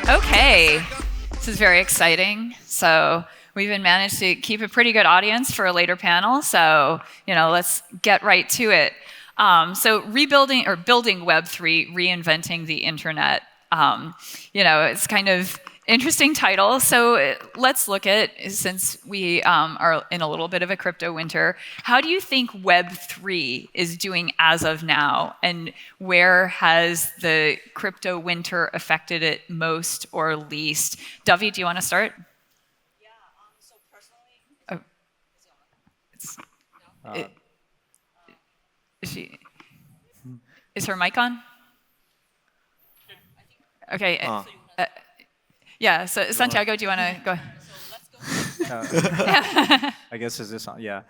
Okay, this is very exciting. So we've managed to keep a pretty good audience for a later panel. So let's get right to it. So rebuilding or building Web3, reinventing the internet. It's kind of interesting title. So let's look at, since we are in a little bit of a crypto winter, how do you think Web3 is doing as of now? And where has the crypto winter affected it most or least? Dovey, do you want to start? Yeah, so personally... Is her mic on? Okay. Yeah, so Santiago, do you want to go? I guess is this on? Yeah.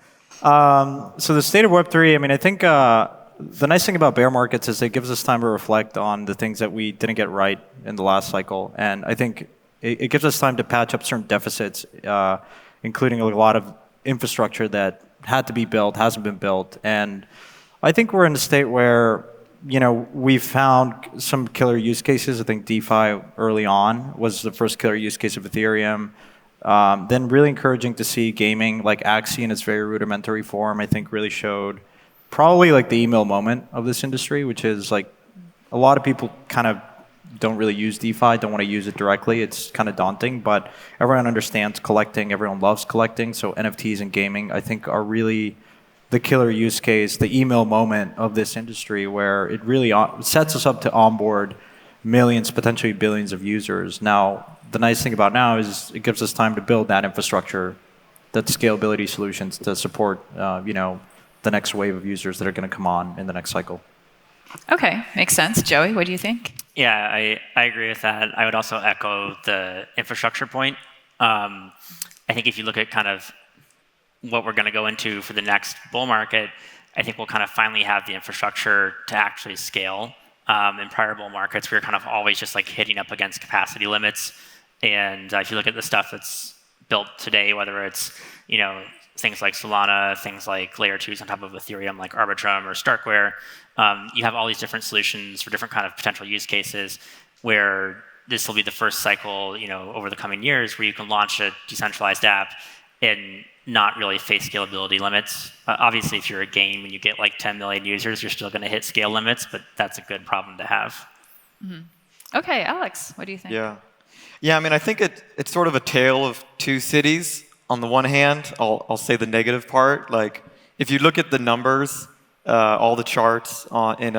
So the state of Web3, I think the nice thing about bear markets is it gives us time to reflect on the things that we didn't get right in the last cycle. And I think it gives us time to patch up certain deficits, including a lot of infrastructure that had to be built, hasn't been built. And I think we're in a state where we found some killer use cases. I think DeFi early on was the first killer use case of Ethereum. Then really encouraging to see gaming like Axie in its very rudimentary form, I think really showed probably like the email moment of this industry, which is like a lot of people kind of don't really use DeFi, don't want to use it directly. It's kind of daunting, but everyone understands collecting, everyone loves collecting. So NFTs and gaming, I think, are really the killer use case, the email moment of this industry, where it really sets us up to onboard millions, potentially billions of users. Now, the nice thing about now is it gives us time to build that infrastructure, that scalability solutions to support, the next wave of users that are going to come on in the next cycle. Okay, makes sense. Joey, what do you think? Yeah, I agree with that. I would also echo the infrastructure point. I think if you look at kind of what we're going to go into for the next bull market, I think we'll kind of finally have the infrastructure to actually scale. In prior bull markets, we were kind of always just like hitting up against capacity limits. And if you look at the stuff that's built today, whether it's things like Solana, things like layer 2s on top of Ethereum, like Arbitrum or Starkware, you have all these different solutions for different kind of potential use cases where this will be the first cycle, over the coming years where you can launch a decentralized app and not really face scalability limits. Obviously, if you're a game and you get like 10 million users, you're still going to hit scale limits, but that's a good problem to have. Mm-hmm. Okay, Alex, what do you think? Yeah. I think it's sort of a tale of two cities. On the one hand, I'll say the negative part. Like, if you look at the numbers, all the charts in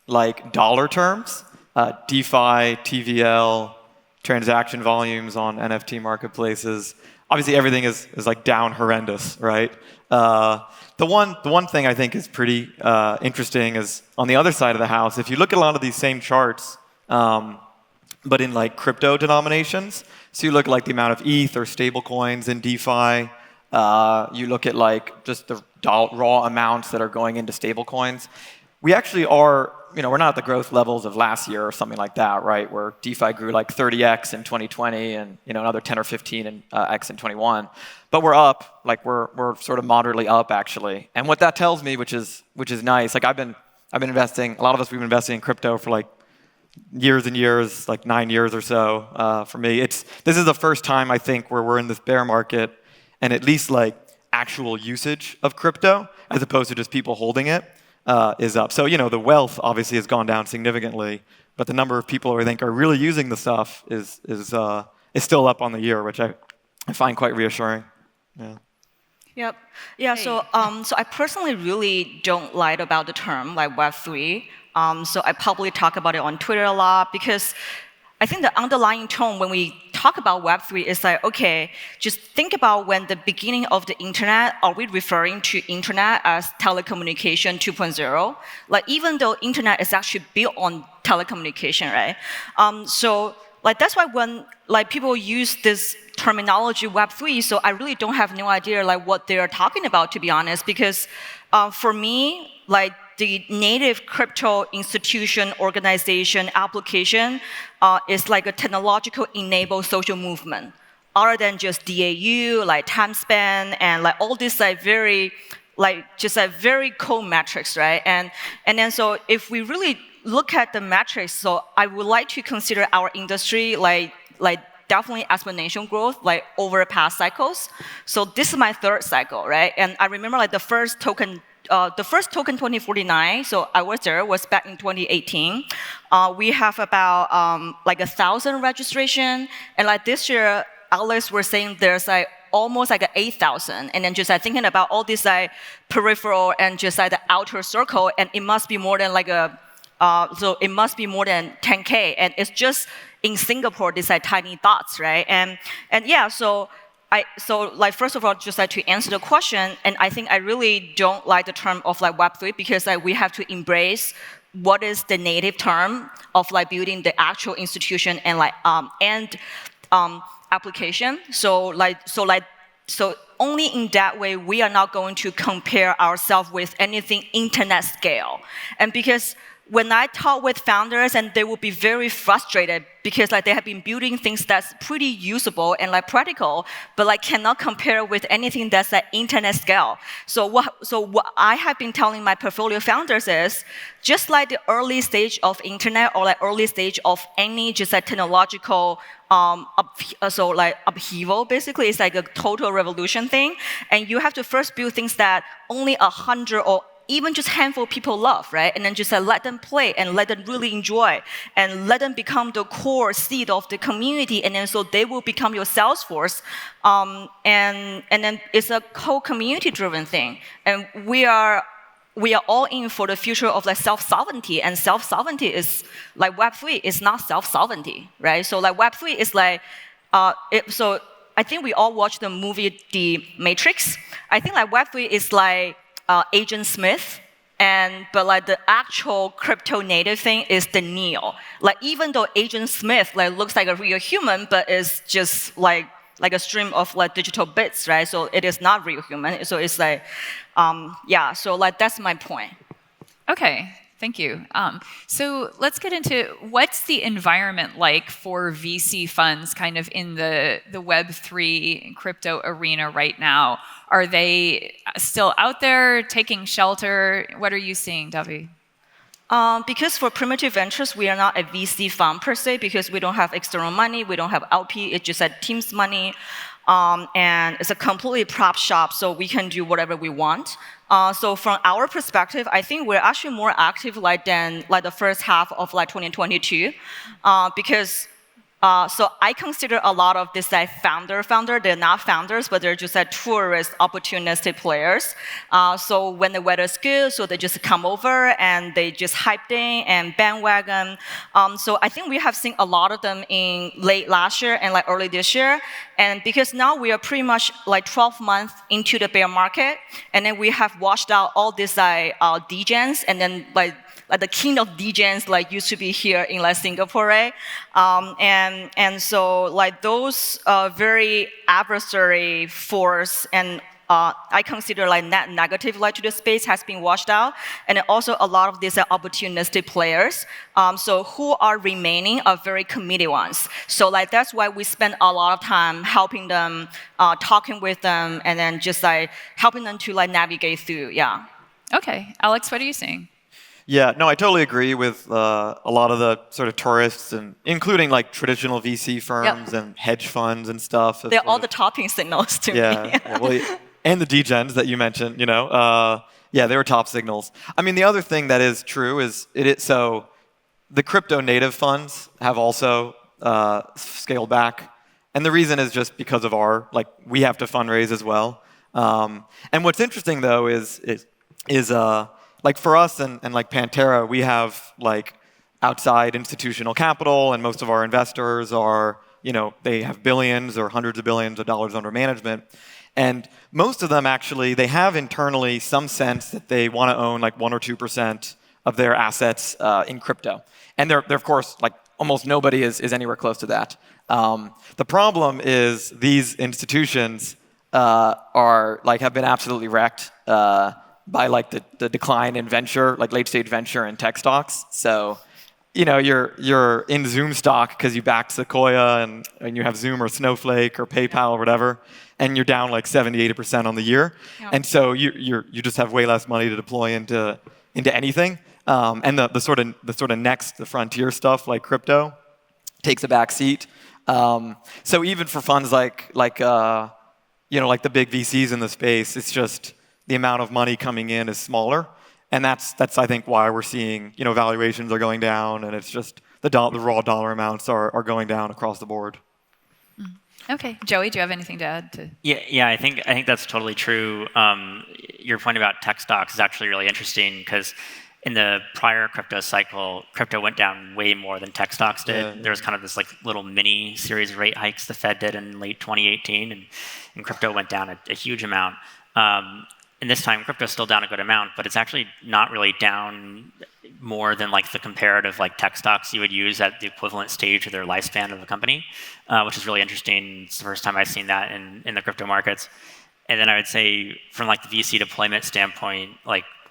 like dollar terms, DeFi, TVL, transaction volumes on NFT marketplaces. Obviously, everything is like down horrendous, right? The one thing I think is pretty interesting is on the other side of the house. If you look at a lot of these same charts, but in like crypto denominations, so you look at like the amount of ETH or stable coins in DeFi. You look at like just the raw amounts that are going into stable coins. We actually are, we're not at the growth levels of last year or something like that, right? Where DeFi grew like 30x in 2020 and another 10 or 15x in 21. But we're up, like we're sort of moderately up actually. And what that tells me, which is nice, like I've been investing. A lot of us we've been investing in crypto for like years and years, like 9 years or so. For me, this is the first time I think where we're in this bear market, and at least like actual usage of crypto, as opposed to just people holding it. Is up. So, the wealth obviously has gone down significantly, but the number of people who I think are really using the stuff is still up on the year, which I find quite reassuring. Yeah. Yep. Yeah, so I personally really don't like about the term like Web3. So I probably talk about it on Twitter a lot because I think the underlying tone when we talk about Web3 is like, okay, just think about when the beginning of the internet, are we referring to internet as telecommunication 2.0? Like even though internet is actually built on telecommunication, right? So like that's why when like people use this terminology Web3, so I really don't have no idea like what they're talking about, to be honest, because for me, like the native crypto institution, organization, application is like a technological enabled social movement, other than just DAU, like time span, and like all this like very, like just like very cold metrics, right? And then so if we really look at the metrics, so I would like to consider our industry like definitely exponential growth like over past cycles. So this is my third cycle, right? And I remember like the first token 2049, so I was there, was back in 2018. We have about like 1,000 registration, and like this year, Alex were saying there's like almost like 8,000, and then just like thinking about all this like peripheral and just like the outer circle, and it must be more than like so it must be more than 10K, and it's just in Singapore, these like tiny dots, right? And yeah, so like first of all, just like to answer the question, and I think I really don't like the term of like Web3 because like we have to embrace what is the native term of like building the actual institution and like application. So only in that way we are not going to compare ourselves with anything internet scale, and because when I talk with founders, and they will be very frustrated because like they have been building things that's pretty usable and like practical, but like cannot compare with anything that's like internet scale. So what I have been telling my portfolio founders is, just like the early stage of internet or like early stage of any just like technological upheaval, basically it's like a total revolution thing, and you have to first build things that only 100 or even just handful of people love, right? And then just let them play and let them really enjoy and let them become the core seed of the community, and then so they will become your sales force. And then it's a whole community-driven thing. And we are all in for the future of like self-sovereignty, and self-sovereignty is like Web3 is not self-sovereignty, right? So like Web3 is like, so I think we all watched the movie The Matrix. I think like Web3 is like Agent Smith, but like the actual crypto native thing is the Neo. Like even though Agent Smith like looks like a real human, but is just like a stream of like digital bits, right? So it is not real human. So it's like, yeah. So like that's my point. Okay. Thank you. So let's get into what's the environment like for VC funds kind of in the Web3 crypto arena right now? Are they still out there taking shelter? What are you seeing, Dovey? Because for primitive ventures, we are not a VC fund per se because we don't have external money, we don't have LP, it's just a team's money. And it's a completely prop shop, so we can do whatever we want. So from our perspective, I think we're actually more active than the first half of 2022, because so I consider a lot of this founder. They're not founders, but they're just tourist, opportunistic players. So when the weather's good, so they just come over and they just hype in and bandwagon. So I think we have seen a lot of them in late last year and early this year. And because now we are pretty much 12 months into the bear market, and then we have washed out all these degens, and then the king of degens used to be here in Singapore, right? And so those very adversary force and I consider net negative to the space has been washed out, and then also a lot of these opportunistic players. So who are remaining are very committed ones. So that's why we spend a lot of time helping them, talking with them, and then just helping them to navigate through. Yeah. Okay, Alex, what are you seeing? Yeah, no, I totally agree with a lot of the sort of tourists, and including traditional VC firms and hedge funds and stuff. They're all the topping signals to me. Yeah, well, and the degens that you mentioned, yeah, they were top signals. I mean, the other thing that is true is so the crypto native funds have also scaled back, and the reason is just because of we have to fundraise as well. And what's interesting though is for us and Pantera, we have outside institutional capital, and most of our investors are, they have billions or hundreds of billions of dollars under management. And most of them actually, they have internally some sense that they want to own 1 or 2% of their assets in crypto. And they're of course, almost nobody is anywhere close to that. The problem is these institutions are have been absolutely wrecked by the decline in venture, late stage venture and tech stocks. So, you're in Zoom stock because you backed Sequoia and you have Zoom or Snowflake or PayPal or whatever, and you're down 70-80% on the year. Yeah. And so you just have way less money to deploy into anything. and the sort of next, the frontier stuff like crypto takes a back seat. So even for funds like the big VCs in the space, it's just the amount of money coming in is smaller, and that's I think why we're seeing valuations are going down, and it's just the raw dollar amounts are going down across the board. Okay, Joey, do you have anything to add to? Yeah, I think that's totally true. Your point about tech stocks is actually really interesting because in the prior crypto cycle, crypto went down way more than tech stocks did. Yeah. There was kind of this little mini series of rate hikes the Fed did in late 2018, and crypto went down a huge amount. And this time, crypto's still down a good amount, but it's actually not really down more than the comparative tech stocks you would use at the equivalent stage of their lifespan of a company, which is really interesting. It's the first time I've seen that in the crypto markets. And then I would say from the VC deployment standpoint,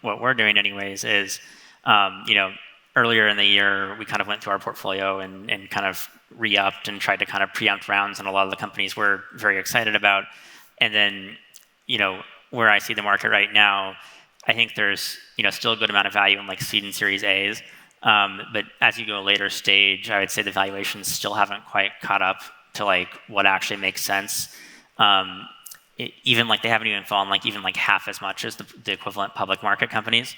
what we're doing anyways is, earlier in the year, we kind of went through our portfolio and kind of re-upped and tried to kind of preempt rounds in a lot of the companies we're very excited about. And then, where I see the market right now, I think there's still a good amount of value in seed and Series A's. But as you go later stage, I would say the valuations still haven't quite caught up to what actually makes sense. Even they haven't even fallen even half as much as the equivalent public market companies.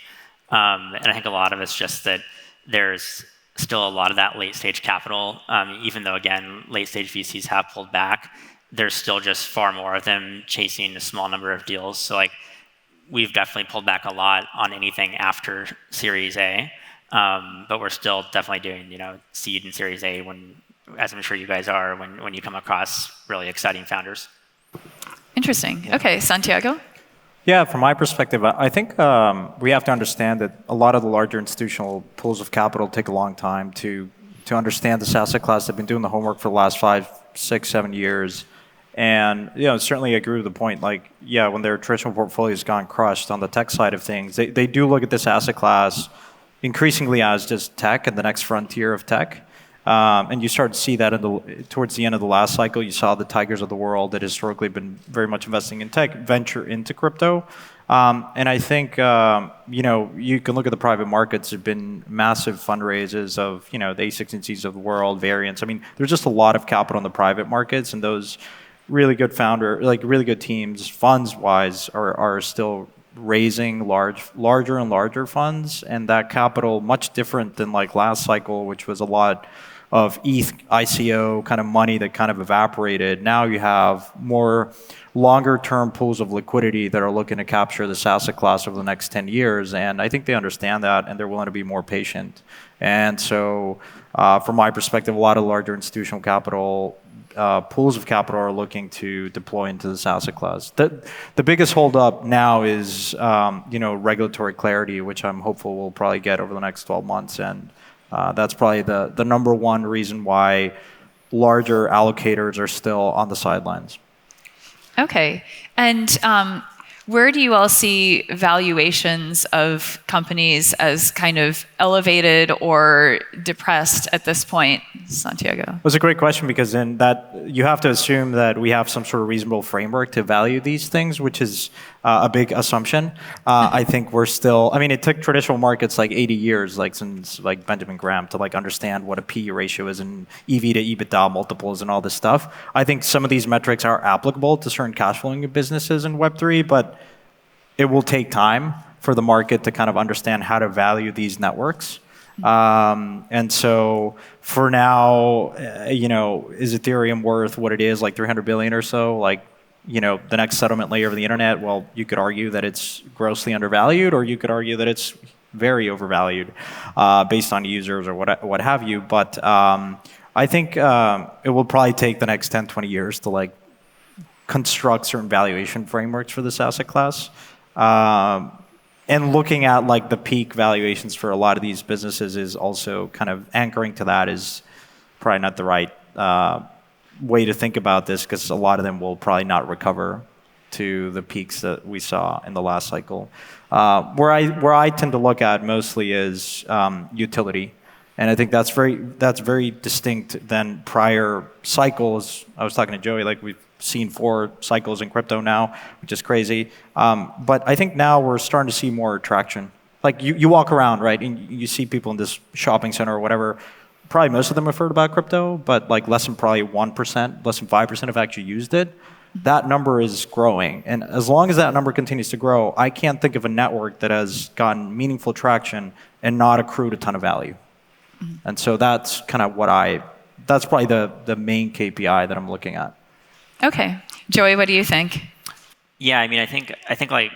And I think a lot of it's just that there's still a lot of that late stage capital, even though again, late stage VCs have pulled back, there's still just far more of them chasing a small number of deals. So we've definitely pulled back a lot on anything after Series A, but we're still definitely doing seed and Series A as I'm sure you guys are, when you come across really exciting founders. Interesting. Okay, Santiago? Yeah, from my perspective, I think we have to understand that a lot of the larger institutional pools of capital take a long time to understand this asset class. They've been doing the homework for the last 5, 6, 7 years. And certainly I agree with the point. When their traditional portfolio's gone crushed on the tech side of things, they do look at this asset class increasingly as just tech and the next frontier of tech. And you start to see that towards the end of the last cycle. You saw the Tigers of the world that historically have been very much investing in tech venture into crypto. And I think you can look at the private markets. There've been massive fundraisers of the A16Cs of the world, variants. I mean, there's just a lot of capital in the private markets, and those really good really good teams, funds-wise, are still raising larger and larger funds, and that capital much different than last cycle, which was a lot of ETH ICO kind of money that kind of evaporated. Now you have more longer-term pools of liquidity that are looking to capture this asset class over the next 10 years, and I think they understand that, and they're willing to be more patient. And so, from my perspective, a lot of larger institutional capital pools of capital are looking to deploy into this asset class. The biggest holdup now is regulatory clarity, which I'm hopeful we'll probably get over the next 12 months, and that's probably the number one reason why larger allocators are still on the sidelines. Okay, and where do you all see valuations of companies as kind of elevated or depressed at this point, Santiago? It was a great question, because in that you have to assume that we have some sort of reasonable framework to value these things, which is a big assumption. I think we're still, it took traditional markets 80 years, since Benjamin Graham, to understand what a P/E ratio is and EV to EBITDA multiples and all this stuff. I think some of these metrics are applicable to certain cash flowing businesses in Web3, but it will take time for the market to kind of understand how to value these networks. And so for now, is Ethereum worth what it is, 300 billion or so? The next settlement layer of the internet? Well, you could argue that it's grossly undervalued, or you could argue that it's very overvalued based on users or what have you. But I think it will probably take the next 10, 20 years to construct certain valuation frameworks for this asset class. And looking at the peak valuations for a lot of these businesses is also kind of anchoring to that is probably not the right way to think about this, because a lot of them will probably not recover to the peaks that we saw in the last cycle. Where I tend to look at mostly is utility, and I think that's very distinct than prior cycles. I was talking to Joey, we've seen 4 cycles in crypto now, which is crazy. But I think now we're starting to see more traction Like you walk around, right, and you see people in this shopping center or whatever. Probably most of them have heard about crypto, but like less than probably 1%, less than 5% have actually used it. That number is growing. And as long as that number continues to grow, I can't think of a network that has gotten meaningful traction and not accrued a ton of value. And so that's kind of that's probably the main KPI that I'm looking at. Okay. Joey, what do you think? Yeah, I mean, I think like,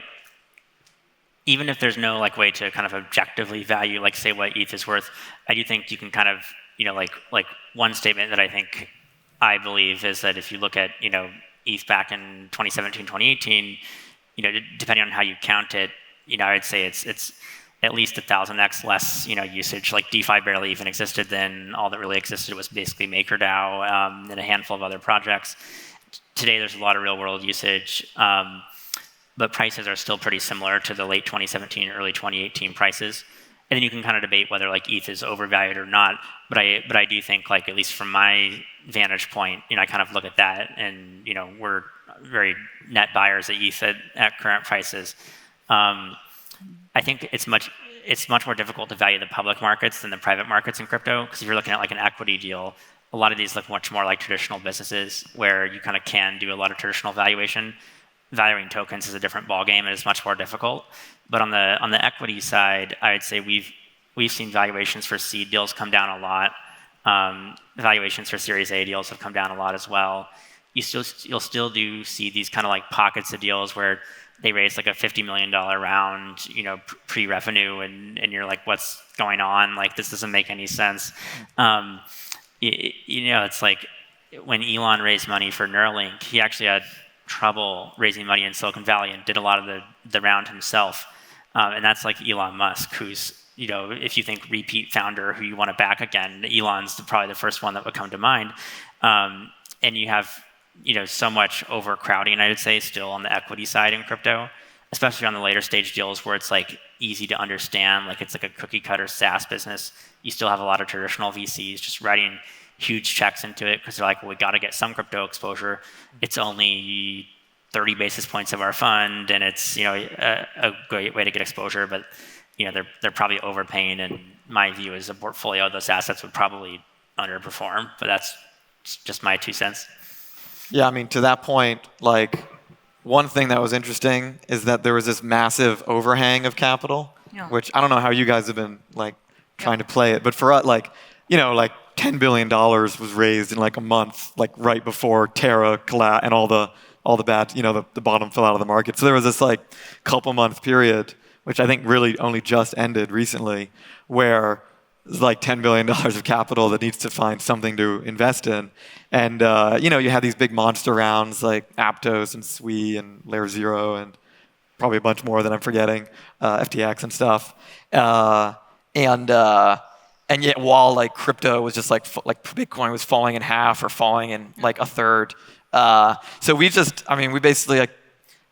even if there's no like way to kind of objectively value, like say what ETH is worth, I do think you can kind of, like one statement that I believe is that if you look at, ETH back in 2017, 2018, depending on how you count it, I would say it's at least 1,000x less, usage. Like DeFi barely even existed then. All that really existed was basically MakerDAO and a handful of other projects. Today, there's a lot of real-world usage, but prices are still pretty similar to the late 2017, early 2018 prices. And then you can kind of debate whether like ETH is overvalued or not. But I do think, like, at least from my vantage point, I kind of look at that, and we're very net buyers of ETH at current prices. I think it's much more difficult to value the public markets than the private markets in crypto, because if you're looking at like an equity deal, a lot of these look much more like traditional businesses where you kind of can do a lot of traditional valuation. Valuing tokens is a different ballgame and it's much more difficult. But on the equity side, I would say we've seen valuations for seed deals come down a lot. Valuations for Series A deals have come down a lot as well. You'll still do see these kind of like pockets of deals where they raised like a $50 million round, pre-revenue, and you're like, what's going on? Like, this doesn't make any sense. It's like when Elon raised money for Neuralink, he actually had trouble raising money in Silicon Valley and did a lot of the round himself. And that's like Elon Musk, who's, if you think repeat founder who you want to back again, Elon's probably the first one that would come to mind. And you have so much overcrowding, I would say, still on the equity side in crypto, especially on the later stage deals where it's like easy to understand, like it's like a cookie cutter SaaS business. You still have a lot of traditional VCs just writing huge checks into it because they're like, well, we got to get some crypto exposure. It's only 30 basis points of our fund, and it's a great way to get exposure, but they're probably overpaying. And my view is a portfolio of those assets would probably underperform, but that's just my 2 cents. Yeah, I mean, to that point, like, one thing that was interesting is that there was this massive overhang of capital, which I don't know how you guys have been like trying to play it, but for us, like, like $10 billion was raised in like a month, like right before Terra collapsed and all the bad, the bottom fell out of the market. So there was this like couple month period, which I think really only just ended recently, where there's like $10 billion of capital that needs to find something to invest in. And, you had these big monster rounds like Aptos and Sui and Layer Zero and probably a bunch more that I'm forgetting, FTX and stuff. And yet while like crypto was just like Bitcoin was falling in half or falling in like a third. So we basically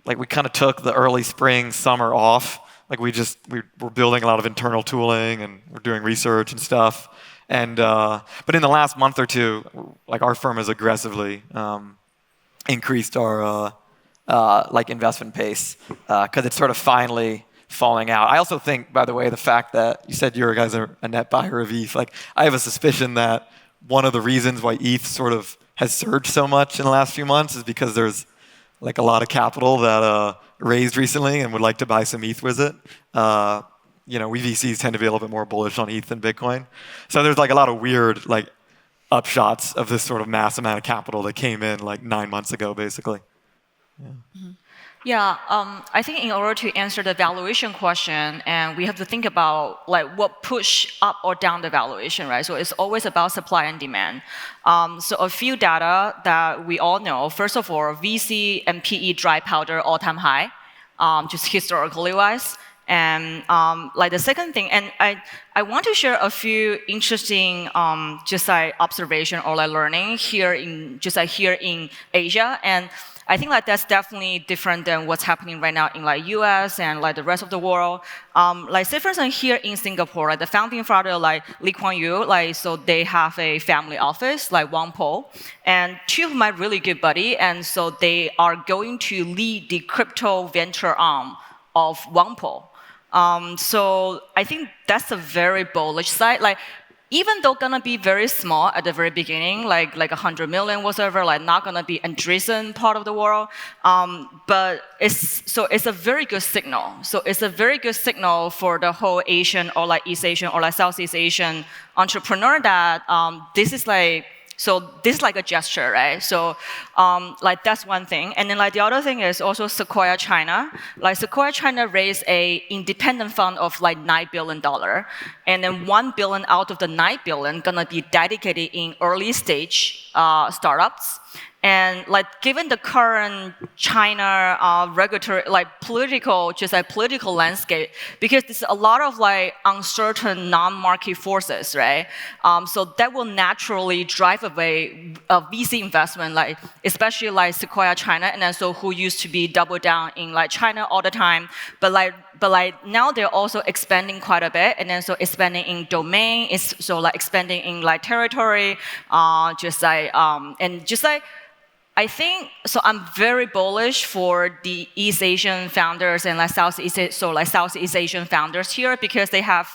we kind of took the early spring, summer off. Like we're building a lot of internal tooling and we're doing research and stuff. And but in the last month or two, like our firm has aggressively increased our investment pace because it's sort of finally falling out. I also think, by the way, the fact that you said you guys are a net buyer of ETH, like I have a suspicion that one of the reasons why ETH sort of has surged so much in the last few months is because there's like a lot of capital that raised recently and would like to buy some ETH with it. We VCs tend to be a little bit more bullish on ETH than Bitcoin. So there's like a lot of weird like upshots of this sort of mass amount of capital that came in like 9 months ago, basically. Yeah. Mm-hmm. Yeah, I think in order to answer the valuation question, and we have to think about like what push up or down the valuation, right? So it's always about supply and demand. So a few data that we all know. First of all, VC and PE dry powder all-time high, just historically wise. And like the second thing, and I want to share a few interesting just like observation or like learning here in Asia. And I think like that's definitely different than what's happening right now in like US and like the rest of the world. Like say for instance here in Singapore, like the founding father like Lee Kuan Yew, like so they have a family office like Wangpo, and two of my really good buddy, and so they are going to lead the crypto venture arm of Wangpo. So I think that's a very bullish side. Like, even though gonna be very small at the very beginning, like 100 million, whatever, like not gonna be adjacent part of the world, but it's a very good signal. So it's a very good signal for the whole Asian or like East Asian or like Southeast Asian entrepreneur that this is like. So this is like a gesture, right? So like that's one thing. And then like the other thing is also Sequoia China. Like Sequoia China raised a independent fund of like $9 billion. And then $1 billion out of the $9 billion gonna be dedicated in early stage startups. And like given the current China regulatory, like political, just like political landscape, because there's a lot of like uncertain non-market forces, right? So that will naturally drive away VC investment, like especially like Sequoia China, and then so who used to be double down in like China all the time, but like now they're also expanding quite a bit, and then so expanding in domain, it's so like expanding in like territory, just like and just like. I think, so I'm very bullish for the East Asian founders and like Southeast Asian founders here because they have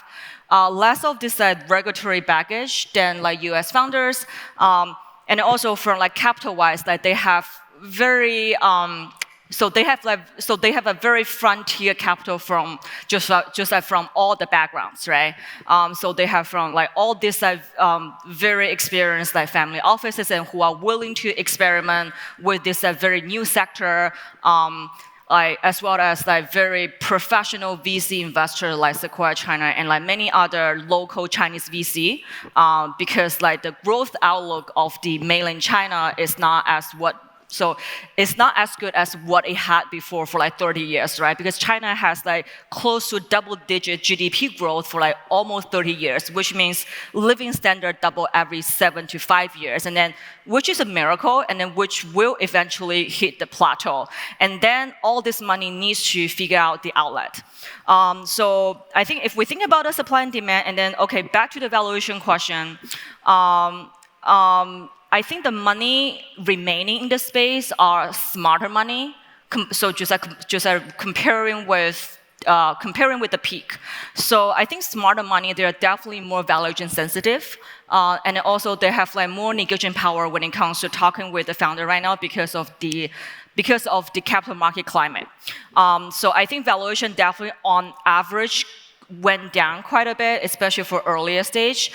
less of this regulatory baggage than like US founders. And also from like capital-wise, like they have very, so they have a very frontier capital from just like from all the backgrounds, right? So they have from like all these very experienced like family offices and who are willing to experiment with this very new sector, like as well as like very professional VC investors like Sequoia China and like many other local Chinese VC, because like the growth outlook of the mainland China is not as So it's not as good as what it had before for like 30 years, right? Because China has like close to double-digit GDP growth for like almost 30 years, which means living standard double every 7 to 5 years, and then which is a miracle, and then which will eventually hit the plateau. And then all this money needs to figure out the outlet. So I think if we think about the supply and demand, and then okay, back to the valuation question. I think the money remaining in the space are smarter money. So just comparing with the peak. So I think smarter money, they are definitely more valuation sensitive, and also they have like more negotiation power when it comes to talking with the founder right now because of the capital market climate. So I think valuation definitely on average went down quite a bit, especially for earlier stage.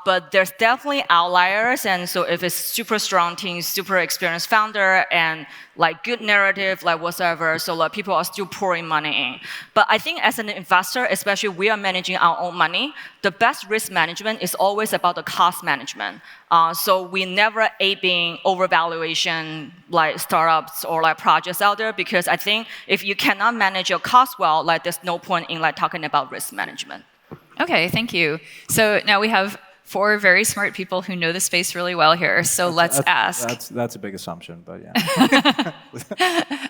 But there's definitely outliers, and so if it's super strong team, super experienced founder, and like good narrative, like whatever, so like people are still pouring money in. But I think as an investor, especially we are managing our own money, the best risk management is always about the cost management. So we never aping overvaluation like startups or like projects out there, because I think if you cannot manage your cost well, like there's no point in like talking about risk management. Okay, thank you. So now we have 4 very smart people who know the space really well here. So let's ask. That's a big assumption, but yeah.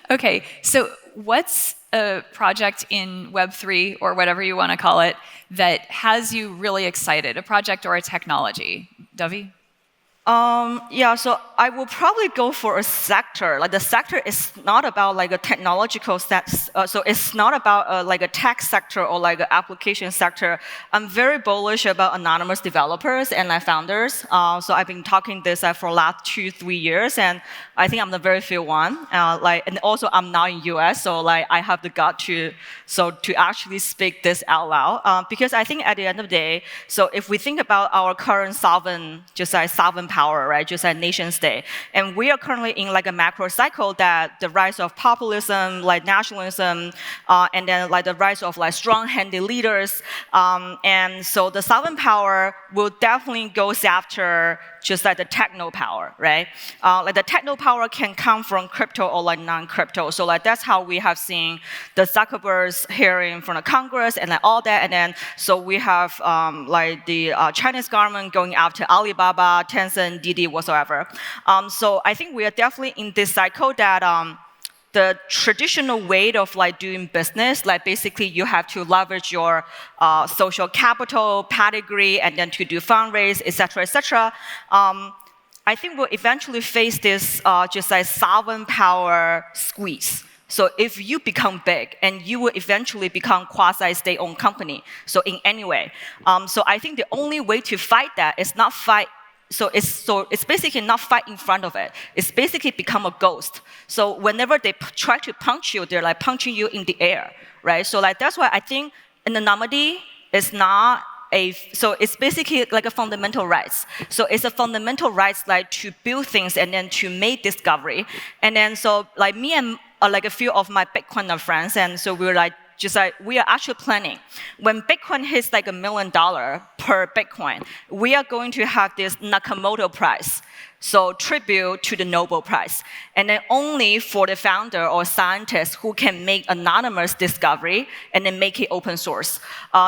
Okay, so what's a project in Web3 or whatever you want to call it that has you really excited? A project or a technology? Dovey? Yeah, so I will probably go for a sector. Like the sector is not about like a technological so it's not about like a tech sector or like an application sector. I'm very bullish about anonymous developers and like founders. So I've been talking this for the last 2-3 years, and I think I'm the very few one. And also I'm now in US, so like I have the gut to actually speak this out loud. Because I think at the end of the day, so if we think about our current sovereign power, right, just like nation state, and we are currently in like a macro cycle that the rise of populism, like nationalism, and then like the rise of like strong-handed leaders, and so the sovereign power will definitely goes after just like the techno power, right? Like the techno power can come from crypto or like non-crypto. So like that's how we have seen the Zuckerberg's hearing from the Congress and like all that. And then so we have like the Chinese government going after Alibaba, Tencent, Didi, whatsoever. So I think we are definitely in this cycle that the traditional way of like doing business, like basically you have to leverage your social capital, pedigree, and then to do fundraise, et cetera, I think we'll eventually face this just like sovereign power squeeze. So if you become big, and you will eventually become quasi-state-owned company, so in any way. So I think the only way to fight that is not fight. So it's basically not fight in front of it. It's basically become a ghost. So whenever they try to punch you, they're like punching you in the air, right? So like that's why I think anonymity is not so it's basically like a fundamental rights. So it's a fundamental rights like to build things and then to make discovery. And then so like me and like a few of my Bitcoiner friends, and so we were like, we are actually planning. When Bitcoin hits like $1 million per Bitcoin, we are going to have this Nakamoto prize. So tribute to the Nobel Prize. And then only for the founder or scientist who can make anonymous discovery and then make it open source.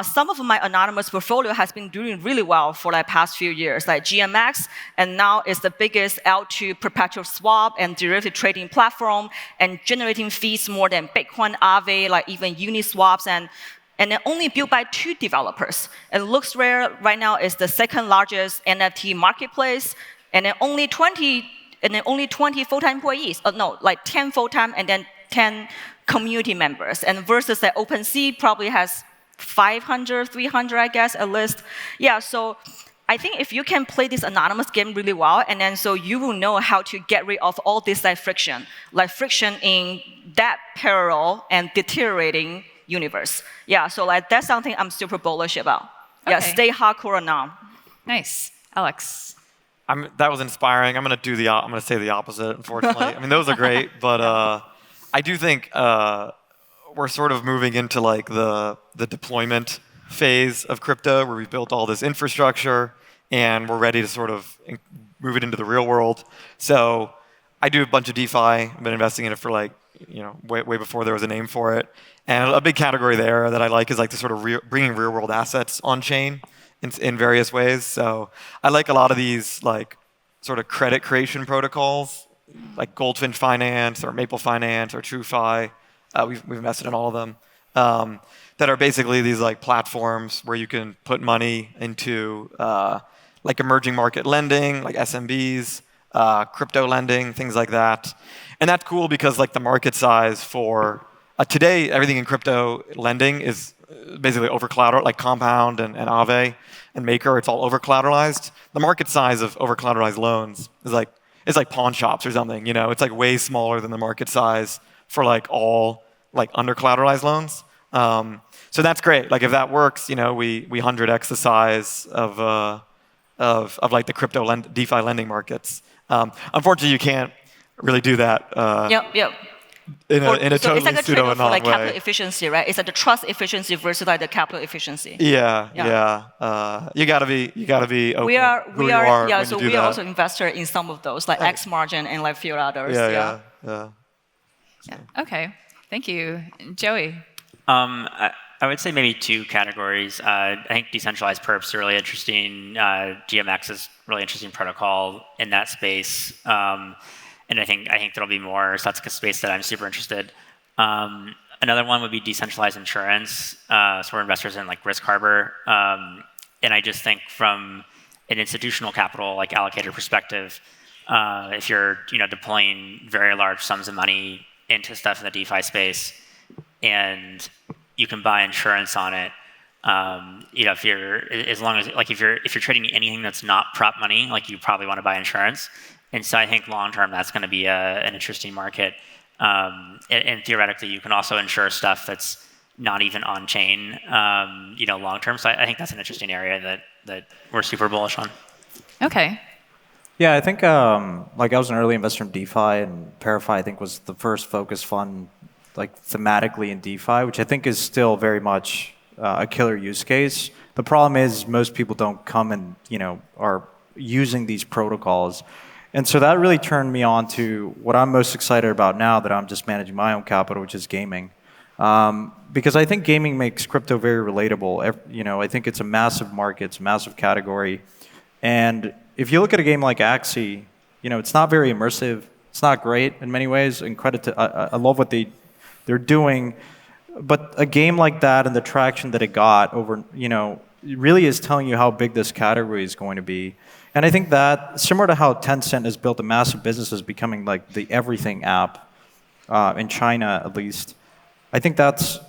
Some of my anonymous portfolio has been doing really well for the past few years, like GMX, and now it's the biggest L2 perpetual swap and derivative trading platform, and generating fees more than Bitcoin, Aave, like even Uniswaps, and then only built by 2 developers. And LooksRare right now is the second largest NFT marketplace, and then only 20 full-time employees. No, like 10 full-time and then 10 community members. And versus like OpenSea probably has 500, 300, I guess, at least. Yeah, so I think if you can play this anonymous game really well, and then so you will know how to get rid of all this like friction in that parallel and deteriorating universe. Yeah, so like that's something I'm super bullish about. Okay. Yeah, stay hardcore now. Nice. Alex. That was inspiring. I'm going to say the opposite, unfortunately. I mean, those are great, but I do think we're sort of moving into like the deployment phase of crypto, where we've built all this infrastructure and we're ready to sort of move it into the real world. So I do a bunch of DeFi. I've been investing in it for like, way before there was a name for it. And a big category there that I like is like the sort of bringing real world assets on chain in various ways. So I like a lot of these like sort of credit creation protocols, like Goldfinch Finance or Maple Finance or TrueFi. We've invested in all of them. That are basically these like platforms where you can put money into like emerging market lending, like SMBs, crypto lending, things like that. And that's cool because like the market size for today, everything in crypto lending is basically over collateral, like Compound and Aave and Maker. It's all over collateralized. The market size of over collateralized loans is like pawn shops or something. It's like way smaller than the market size for like all like under collateralized loans. So that's great. Like if that works, we 100x the size of like the crypto DeFi lending markets. Unfortunately, you can't really do that. Yep. In a so totally it's like a trade-off for like way. capital efficiency, right? It's like the trust efficiency versus like the capital efficiency. Yeah. You gotta be open. We are that. also investor in some of those, like X Margin and like few others. Yeah. Okay. Thank you. Joey. I would say maybe 2 categories. I think decentralized perps are really interesting. GMX is a really interesting protocol in that space. And I think there'll be more. So that's a space that I'm super interested. Another one would be decentralized insurance. So we're investors in like Risk Harbor. And I just think from an institutional capital like allocator perspective, if you're deploying very large sums of money into stuff in the DeFi space, and you can buy insurance on it, if you're trading anything that's not prop money, like you probably want to buy insurance. And so I think long term that's going to be an interesting market. And theoretically, you can also insure stuff that's not even on chain, long term. So I think that's an interesting area that we're super bullish on. Okay. Yeah, I think like I was an early investor in DeFi, and Parify I think was the first focused fund like thematically in DeFi, which I think is still very much a killer use case. The problem is most people don't come and are using these protocols. And so that really turned me on to what I'm most excited about now that I'm just managing my own capital, which is gaming. Because I think gaming makes crypto very relatable. I think it's a massive market, it's a massive category. And if you look at a game like Axie, it's not very immersive. It's not great in many ways. And credit to, I love what they're doing. But a game like that and the traction that it got over, it really is telling you how big this category is going to be. And I think that, similar to how Tencent has built a massive business as becoming like the everything app, in China at least. I think that's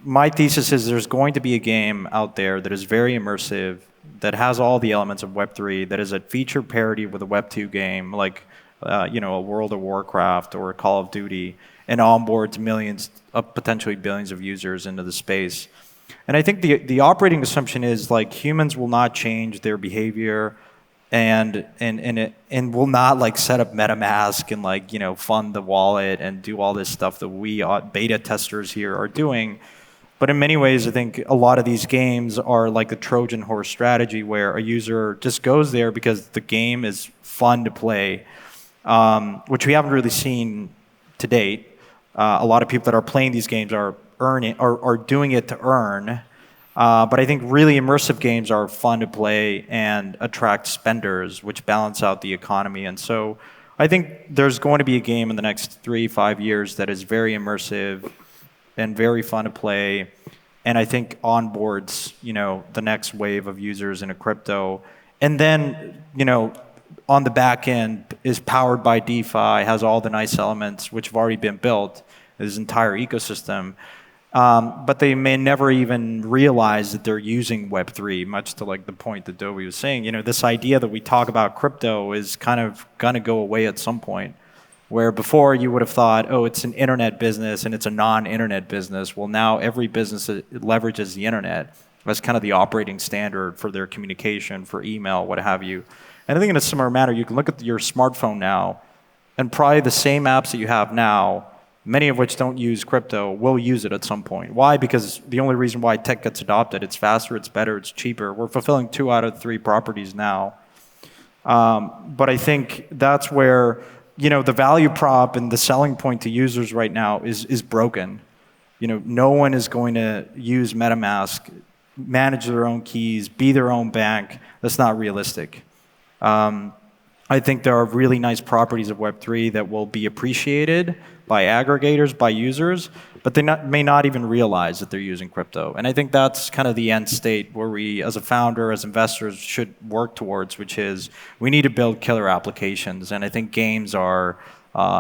my thesis is there's going to be a game out there that is very immersive, that has all the elements of Web3, that is a feature parity with a Web2 game, like a World of Warcraft or a Call of Duty, and onboards millions, potentially billions of users into the space. And I think the operating assumption is like humans will not change their behavior and will not like set up MetaMask and fund the wallet and do all this stuff that we beta testers here are doing. But in many ways, I think a lot of these games are like the Trojan horse strategy where a user just goes there because the game is fun to play, which we haven't really seen to date. A lot of people that are playing these games are doing it to earn. But I think really immersive games are fun to play and attract spenders, which balance out the economy. And so I think there's going to be a game in the next 3-5 years that is very immersive and very fun to play, and I think onboards, the next wave of users into crypto. And then, on the back end is powered by DeFi, has all the nice elements which have already been built, this entire ecosystem. But they may never even realize that they're using Web3, much to like the point that Dovey was saying. This idea that we talk about crypto is kind of going to go away at some point. Where before you would have thought, oh, it's an internet business and it's a non-internet business. Well, now every business leverages the internet as kind of the operating standard for their communication, for email, what have you. And I think in a similar manner, you can look at your smartphone now, and probably the same apps that you have now, many of which don't use crypto, will use it at some point. Why? Because the only reason why tech gets adopted, it's faster, it's better, it's cheaper. We're fulfilling 2 out of 3 properties now. But I think that's where the value prop and the selling point to users right now is broken. No one is going to use MetaMask, manage their own keys, be their own bank. That's not realistic. I think there are really nice properties of Web3 that will be appreciated by aggregators, by users, but they may not even realize that they're using crypto. And I think that's kind of the end state where we, as a founder, as investors, should work towards, which is we need to build killer applications. And I think games are,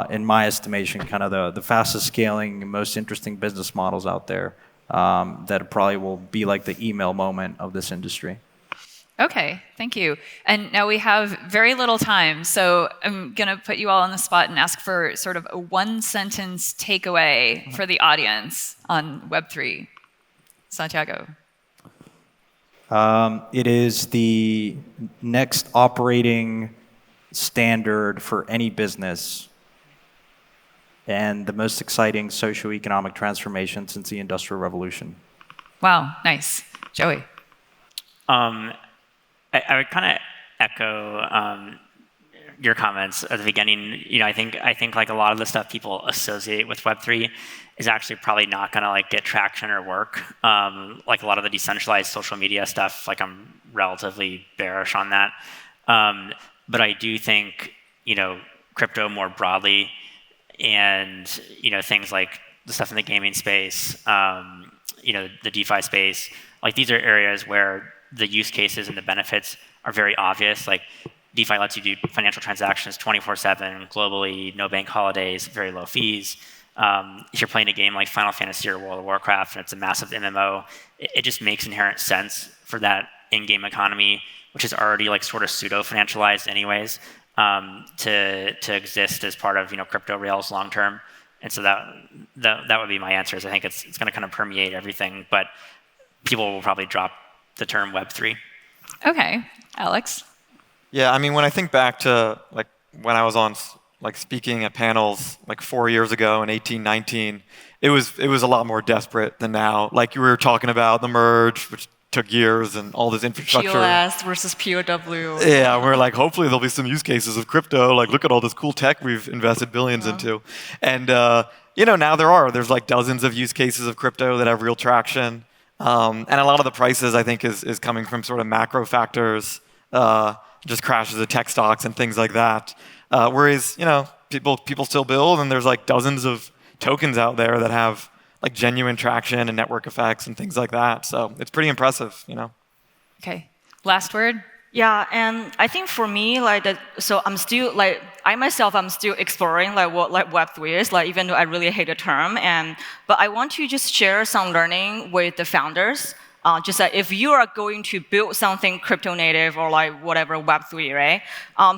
in my estimation, kind of the fastest scaling, most interesting business models out there that probably will be like the email moment of this industry. Okay, thank you. And now we have very little time, so I'm going to put you all on the spot and ask for sort of a one-sentence takeaway for the audience on Web3. Santiago. It is the next operating standard for any business and the most exciting socioeconomic transformation since the Industrial Revolution. Wow, nice. Joey. I would kind of echo your comments at the beginning. I think like a lot of the stuff people associate with Web3 is actually probably not going to like get traction or work. Like a lot of the decentralized social media stuff, like I'm relatively bearish on that. But I do think crypto more broadly, and things like the stuff in the gaming space, the DeFi space, like these are areas where the use cases and the benefits are very obvious. Like DeFi lets you do financial transactions 24/7 globally, no bank holidays, very low fees. If you're playing a game like Final Fantasy or World of Warcraft and it's a massive MMO, it just makes inherent sense for that in-game economy, which is already like sort of pseudo-financialized anyways, to exist as part of crypto rails long term. And so that would be my answers. I think it's going to kind of permeate everything, but people will probably drop the term Web3. Okay, Alex. Yeah, I mean, when I think back to like when I was on like speaking at panels like 4 years ago in 18, 19, it was a lot more desperate than now. Like you were talking about the merge, which took years, and all this infrastructure. POS versus POW. Yeah, we're like, hopefully there'll be some use cases of crypto. Like, look at all this cool tech we've invested billions into. And now there's like dozens of use cases of crypto that have real traction. And a lot of the prices, I think, is coming from sort of macro factors, just crashes of tech stocks and things like that. Whereas, people still build, and there's like dozens of tokens out there that have like genuine traction and network effects and things like that. So it's pretty impressive, Okay. Last word, Yeah, and I think for me, like so I'm still like I myself, I'm still exploring like what like Web3 is, like even though I really hate the term. But I want to just share some learning with the founders. Just like if you are going to build something crypto native or like whatever Web3, right?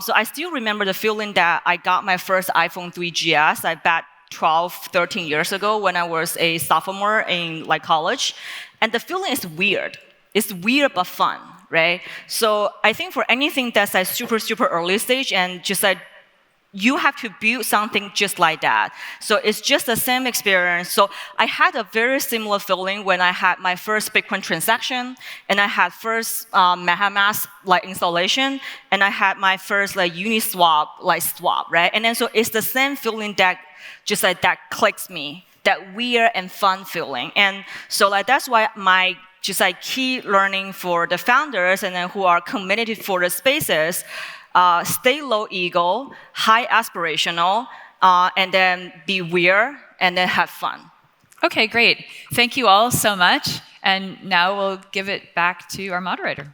So I still remember the feeling that I got my first iPhone 3GS, I bet 12, 13 years ago when I was a sophomore in like college, and the feeling is weird. It's weird but fun, right? So I think for anything that's like super, super early stage and just like you have to build something just like that. So it's just the same experience. So I had a very similar feeling when I had my first Bitcoin transaction, and I had first MetaMask like installation, and I had my first like Uniswap like swap, right? And then so it's the same feeling that just like that clicks me, that weird and fun feeling. And so like that's why my just like key learning for the founders and then who are committed for the spaces, stay low ego, high aspirational, and then be weird, and then have fun. Okay, great. Thank you all so much. And now we'll give it back to our moderator.